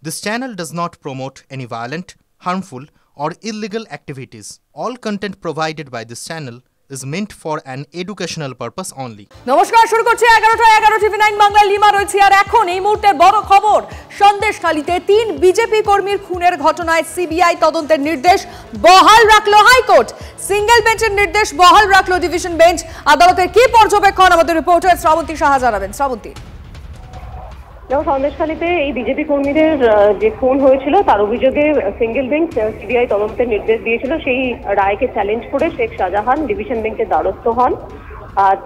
This channel does not promote any violent, harmful, or illegal activities. All content provided by this channel is meant for an educational purpose only. নমস্কার, শুরু করছি 11টা টিভি9 Bangla. Lima রয়েছে আর এখন এই মুহূর্তের বড় খবর। সন্দেশখালীতে 3 বিজেপি কর্মীর খুনের ঘটনায় সিবিআই তদন্তের নির্দেশ বহাল রাখলো হাইকোর্ট। সিঙ্গেল বেঞ্চের নির্দেশ বহাল রাখলো ডিভিশন বেঞ্চ। আদালতের কি পর্যবেক্ষণ আমাদের রিপোর্টার শ্রাবন্তী সাহা জানাবেন। শ্রাবন্তী, সন্দেশখালীতে এই বিজেপি কর্মীদের যে খুন হয়েছিল তার অভিযোগে সিঙ্গেল বেঞ্চ সিবিআই তদন্তের নির্দেশ দিয়েছিল। সেই রায়কে চ্যালেঞ্জ করে শেখ শাহজাহান ডিভিশন বেঞ্চের দ্বারস্থ হন।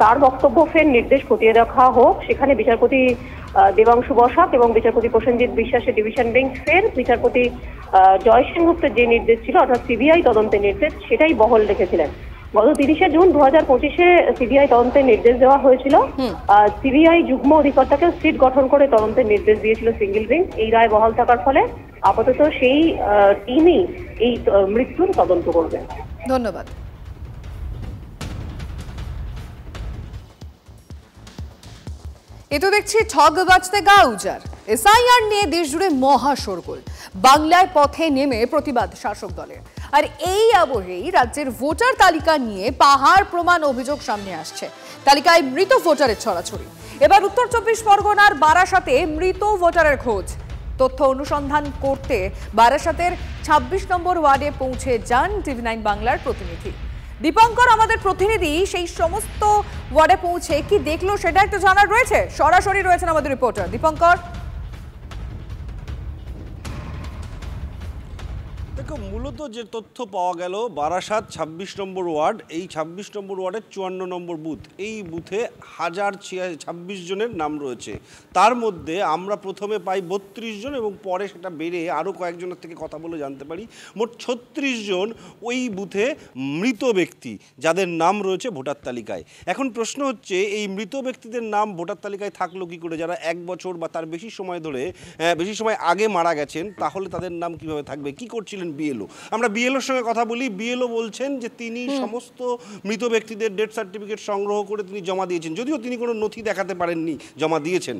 তার বক্তব্য ফের নির্দেশ খতিয়ে দেখা হোক। সেখানে বিচারপতি দেবাংশু বসাক এবং বিচারপতি প্রসেনজিৎ বিশ্বাসের ডিভিশন বেঞ্চ ফের বিচারপতি জয় সেনগুপ্তের যে নির্দেশ ছিল অর্থাৎ সিবিআই তদন্তের নির্দেশ সেটাই বহাল রেখেছিলেন। গত 30শে জুন 2025-এ সিবিআই তদন্তের নির্দেশ দেওয়া হয়েছিল। সিবিআই যুগ্ম অধিকর্তাকে সিট গঠন করে তদন্তের নির্দেশ দিয়েছিল সিঙ্গেল বেঞ্চ। এই রায় বহাল থাকার ফলে আপাতত সেই টিমই এই মৃত্যুর তদন্ত করবে। ধন্যবাদ। এ তো দেখছি ঠগ বাজতে গা উজার। এসআইআর নিয়ে দেশ জুড়ে মহা শোরগোল। বাংলায় পথে নেমে প্রতিবাদ শাসক দলের। আর এই আবহেই রাজ্যের ভোটার তালিকা নিয়ে পাহাড় প্রমাণ অভিযোগ সামনে আসছে। তালিকায় মৃত ভোটারের ছড়াছড়ি। এবার উত্তর 24 পরগনার বারাসাতে মৃত ভোটারের খোঁজ। তথ্য অনুসন্ধান করতে বারাসাতের 26 নম্বর ওয়ার্ডে পৌঁছে যান টিভি9 বাংলার প্রতিনিধি দীপঙ্কর। আমাদের প্রতিনিধি সেই সমস্ত ওয়ার্ডে পৌঁছে কি দেখলো সেটা একটু জানার রয়েছে। সরাসরি রয়েছেন আমাদের রিপোর্টার দীপঙ্কর। দেখো, মূলত যে তথ্য পাওয়া গেল বারাসাত 26 নম্বর ওয়ার্ড, এই 26 নম্বর ওয়ার্ডের 54 নম্বর বুথ। এই বুথে 1026 জনের নাম রয়েছে। তার মধ্যে আমরা প্রথমে পাই 32 জন এবং পরে সেটা বেড়ে আরও কয়েকজনের থেকে কথা বলে জানতে পারি মোট 36 জন ওই বুথে মৃত ব্যক্তি যাদের নাম রয়েছে ভোটার তালিকায়। এখন প্রশ্ন হচ্ছে, এই মৃত ব্যক্তিদের নাম ভোটার তালিকায় থাকলো কী করে? যারা 1 বছর বা তার বেশি সময় ধরে বেশি সময় আগে মারা গেছেন, তাহলে তাদের নাম কিভাবে থাকবে? কি করছিলেন বিএলও? আমরা বিএলওর সঙ্গে কথা বলি। বিএলও বলছেন যে তিনি সমস্ত মৃত ব্যক্তিদের ডেথ সার্টিফিকেট সংগ্রহ করে তিনি জমা দিয়েছেন, যদিও তিনি কোনো নথি দেখাতে পারেননি জমা দিয়েছেন।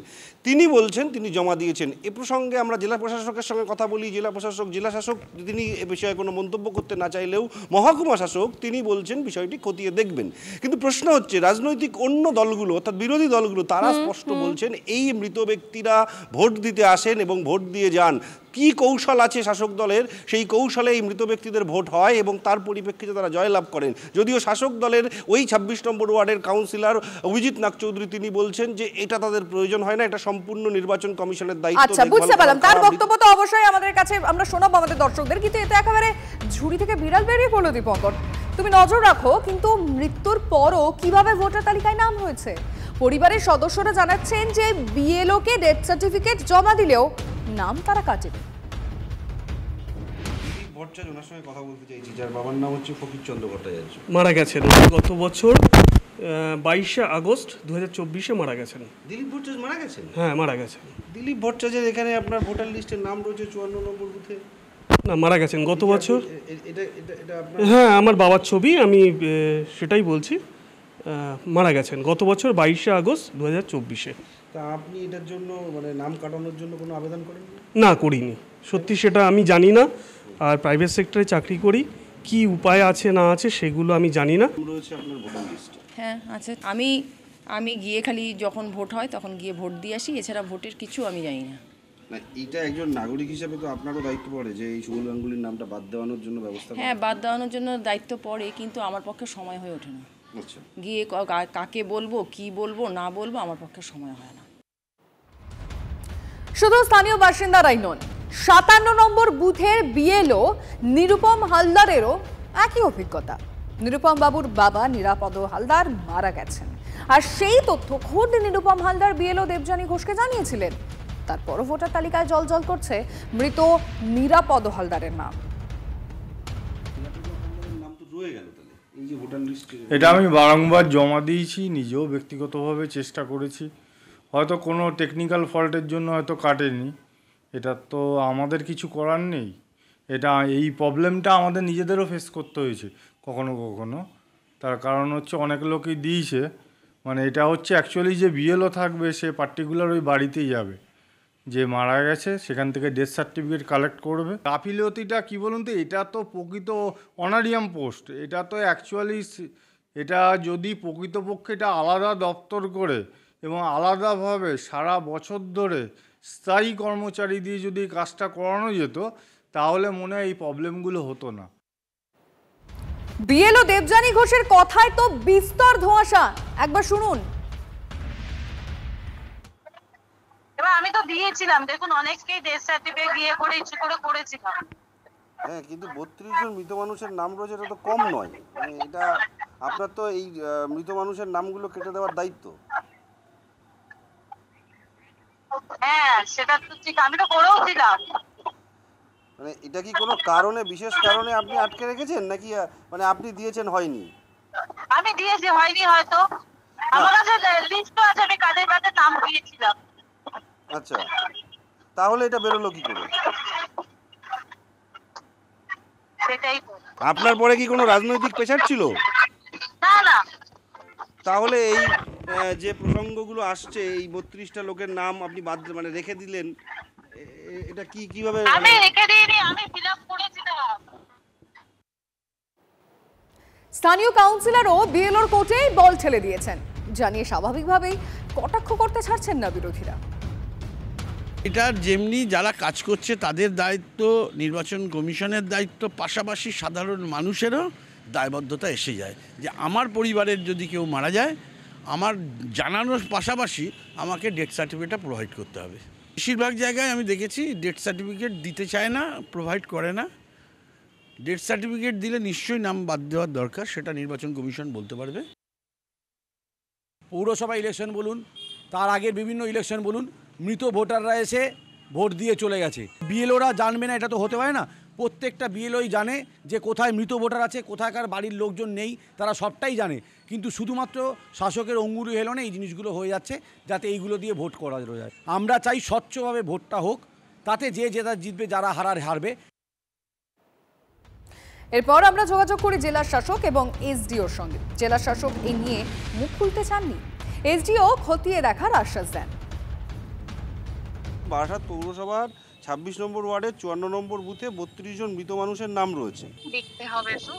তিনি বলছেন তিনি জমা দিয়েছেন। এ প্রসঙ্গে আমরা জেলা প্রশাসকের সঙ্গে কথা বলি। জেলা শাসক তিনি এ বিষয়ে কোনো মন্তব্য করতে না চাইলেও মহকুমা শাসক তিনি বলছেন বিষয়টি খতিয়ে দেখবেন। কিন্তু প্রশ্ন হচ্ছে, রাজনৈতিক অন্য দলগুলো অর্থাৎ বিরোধী দলগুলো তারা স্পষ্ট বলছেন এই মৃত ব্যক্তিরা ভোট দিতে আসেন এবং ভোট দিয়ে যান। কি কৌশল আছে শাসক দলের, সেই কৌশলে এই মৃত ব্যক্তিদের ভোট হয় এবং তার পরিপ্রেক্ষিতে তারা জয়লাভ করেন। যদিও শাসক দলের ওই 26 নম্বর ওয়ার্ডের কাউন্সিলর অভিজিৎ নাগ চৌধুরী তিনি বলছেন যে এটা তাদের প্রয়োজন হয় না, এটা সম্পূর্ণ নির্বাচন কমিশনের দায়িত্ব। আচ্ছা, বুঝতে পারলাম। তার বক্তব্য তো অবশ্যই আমাদের কাছে আমরা শোনাবো আমাদের দর্শকদের, কিন্তু এটা একেবারে ঝুড়ি থেকে বিড়াল বেরিয়ে পড়লো। দীপঙ্কর, তুমি নজর রাখো, কিন্তু মৃত্যুর পরও কিভাবে ভোটার তালিকায় নাম হয়েছে? পরিবারের সদস্যরা জানাচ্ছেন যে বিএলও কে ডেথ সার্টিফিকেট জমা দিলেও নাম তারা কাটেনি। ওনার সঙ্গে কথা বলতে চাইছি, যার বাবার নাম হচ্ছে ফকির চন্দ্র ভট্টাচার্য, মারা গেছেন গত বছর 22শে আগস্ট 2024-এ মারা গেছেন। দিলীপ ভট্টাচার্য মারা গেছেন? হ্যাঁ, মারা গেছেন দিলীপ ভট্টাচার্য। এখানে আপনার ভোটার লিস্টের নাম রয়েছে 54 নম্বর বুথে। না, মারা গেছেন গত বছর। হ্যাঁ, আমার বাবার ছবি, আমি সেটাই বলছি। মারা গেছেন গত বছর 22শে আগস্ট 2024-এ। তা আপনি এটার জন্য মানে নাম কাটানোর জন্য কোনো আবেদন করেন? না, করিনি। সত্যি সেটা আমি জানি না। আর প্রাইভেট সেক্টরে চাকরি করি, কি উপায় আছে না আছে সেগুলো আমি জানি না। রয়েছে আপনার ভোটার লিস্টে? হ্যাঁ আছে। আমি গিয়ে খালি যখন ভোট হয় তখন গিয়ে ভোট দিয়ে আসি, এছাড়া ভোটের কিছু আমি জানি না। না, এটা একজন নাগরিক হিসেবে তো আপনারও দায়িত্ব পড়ে যে এই সুবল গাঙ্গুলির নামটা বাদ দেওয়ানোর জন্য ব্যবস্থা। হ্যাঁ, বাদ দেওয়ানোর জন্য দায়িত্ব পড়ে, কিন্তু আমার পক্ষে সময় হয়ে ওঠে না। আচ্ছা, গিয়ে কাকে বলবো, কি বলবো না বলবো, আমার পক্ষে সময় হয় না। শুধু স্থানীয় বাসিন্দারাই নন, 57 নম্বর বুথের বিএলও নিরুপম হালদারেরও একই অভিজ্ঞতা। নিরুপম বাবুর বাবা নিরাপদ হালদার মারা গেছেন, আর সেই তথ্য খোদ নিরুপম হালদার বিএলও দেবযানী ঘোষকে জানিয়েছিলেন। তারপরও ভোটার তালিকায় জলজল করছে মৃত নিরাপদ হালদারের নাম। এটা আমি বারংবার জমা দিয়েছি, নিজেও ব্যক্তিগতভাবে চেষ্টা করেছি। হয়তো কোনো টেকনিক্যাল ফল্টের জন্য হয়তো কাটেনি, এটা তো আমাদের কিছু করার নেই। এটা এই প্রবলেমটা আমাদের নিজেদেরও ফেস করতে হয়েছে কখনো কখনো। তার কারণ হচ্ছে অনেক লোকই দিয়েছে, মানে এটা হচ্ছে অ্যাকচুয়ালি যে বিএলও থাকবে সে পার্টিকুলার ওই বাড়িতেই যাবে, যে মারা গেছে সেখান থেকে ডেথ সার্টিফিকেট কালেক্ট করবে। গাফিলতিটা কী বলুন তো, এটা তো প্রকৃত অনারিয়াম পোস্ট, এটা তো অ্যাকচুয়ালি এটা যদি প্রকৃতপক্ষে এটা আলাদা দপ্তর করে এবং আলাদাভাবে সারা বছর ধরে স্থায়ী কর্মচারী দিয়ে যদি কাজটা করানো যেত তাহলে মনে হয় এই প্রবলেমগুলো হতো না। বিএলও দেবযানী ঘোষের কথায় তো বিস্তর ধোঁয়াশা, একবার শুনুন। এবার আমি তো দিয়েছিলাম, দেখুন অনেককেই ডেথ সার্টিফিকেট দিয়ে করে ইচ্ছু করে করেছিলাম। হ্যাঁ, কিন্তু 32 জন মৃত মানুষের নাম রয়েছে, এটা তো কম নয়। এটা আপনার তো এই মৃত মানুষের নামগুলো কেটে দেওয়ার দায়িত্ব। হ্যাঁ সেটা তো ঠিক, আমি তো করেও ছিলাম। মানে এটা কি কোনো কারণে, বিশেষ কারণে আপনি আটকে রেখেছেন নাকি মানে আপনি দিয়েছেন হয়নি? আমি দিয়েছি, হয়নি হয়তো। আমার কাছে লিস্ট আছে, আমি কাদের কাছে নাম দিয়েছিলাম। আচ্ছা, তাহলে এটা বেরোলো কি করে? সেটাই। আপনার পরে কি কোনো রাজনৈতিক প্রেসার ছিল? না না। তাহলে এই যে প্রসঙ্গগুলো আসছে, এই 32টা লোকের নাম আপনি বাদ মানে রেখে দিলেন, এটা কিভাবে? আমি রেখে দিইনি, আমি ফিলআপ করেছিলাম। স্থানীয় কাউন্সিলরও বিএলওর কোর্টেই বল ঠেলে দিয়েছেন, জানিয়ে স্বাভাবিকভাবেই কটাক্ষ করতে ছাড়ছেন না বিরোধীরা। এটা যেমনি যারা কাজ করছে তাদের দায়িত্ব, নির্বাচন কমিশনের দায়িত্ব, পাশাপাশি সাধারণ মানুষেরও দায়বদ্ধতা এসে যায় যে আমার পরিবারের যদি কেউ মারা যায় আমার জানানোর পাশাপাশি আমাকে ডেথ সার্টিফিকেটটা প্রোভাইড করতে হবে। বেশিরভাগ জায়গায় আমি দেখেছি ডেথ সার্টিফিকেট দিতে চায় না, প্রোভাইড করে না। ডেথ সার্টিফিকেট দিলে নিশ্চয়ই নাম বাদ দেওয়ার দরকার, সেটা নির্বাচন কমিশন বলতে পারবে। পৌরসভা ইলেকশন বলুন, তার আগের বিভিন্ন ইলেকশন বলুন, মৃত ভোটাররা এসে ভোট দিয়ে চলে গেছে। বিএলওরা জানবে না এটা তো হতে পারে না। প্রত্যেকটা বিএলওই জানে যে কোথায় মৃত ভোটার আছে, কোথাকার বাড়ির লোকজন নেই, তারা সবটাই জানে। কিন্তু শুধুমাত্র শাসকের অঙ্গুলি হেলনে এই জিনিসগুলো হয়ে যাচ্ছে, যাতে এইগুলো দিয়ে ভোট করা যায়। আমরা চাই স্বচ্ছভাবে ভোটটা হোক, তাতে যে জেতা জিতবে, যারা হারবে। এরপর আমরা যোগাযোগ করি জেলা শাসক এবং এসডিওর সঙ্গে। জেলা শাসক এ নিয়ে মুখ খুলতে চাননি, এসডিও খতিয়ে দেখার আশ্বাস দেন। বারাসাত পৌরসভার 26 নম্বর ওয়ার্ডের 54 নম্বর বুথে 32 জন মৃত মানুষের নাম রয়েছে। দেখতে হবে তো,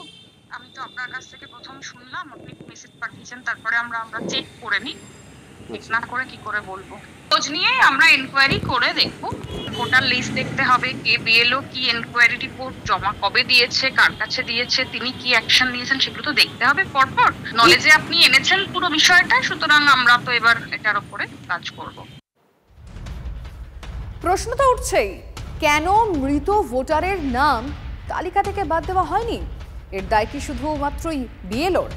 আমি তো আপনার কাছ থেকে প্রথম শুনলাম, আপনি মেসেজ পাঠিয়েছেন, তারপরে আমরা চেক করে নিই। চেক না করে কি করে বলবো? খোঁজ নিয়ে আমরা এনকোয়ারি করে দেখবো। ভোটার লিস্ট দেখতে হবে, কে বিএলও কি এনকোয়ারি রিপোর্ট জমা কবে দিয়েছে, কার কাছে দিয়েছে, তিনি কি অ্যাকশন নিয়েছেন, সেগুলো তো দেখতে হবে পরপর। নলেজে আপনি এনেছেন পুরো বিষয়টা, সুতরাং আমরা তো এবার এটার উপরে কাজ করব। প্রশ্ন তো উঠছেই, কেন মৃত ভোটারের নাম তালিকা থেকে বাদ দেওয়া হয়নি? এর দায় কি শুধুমাত্রই বিএলওর?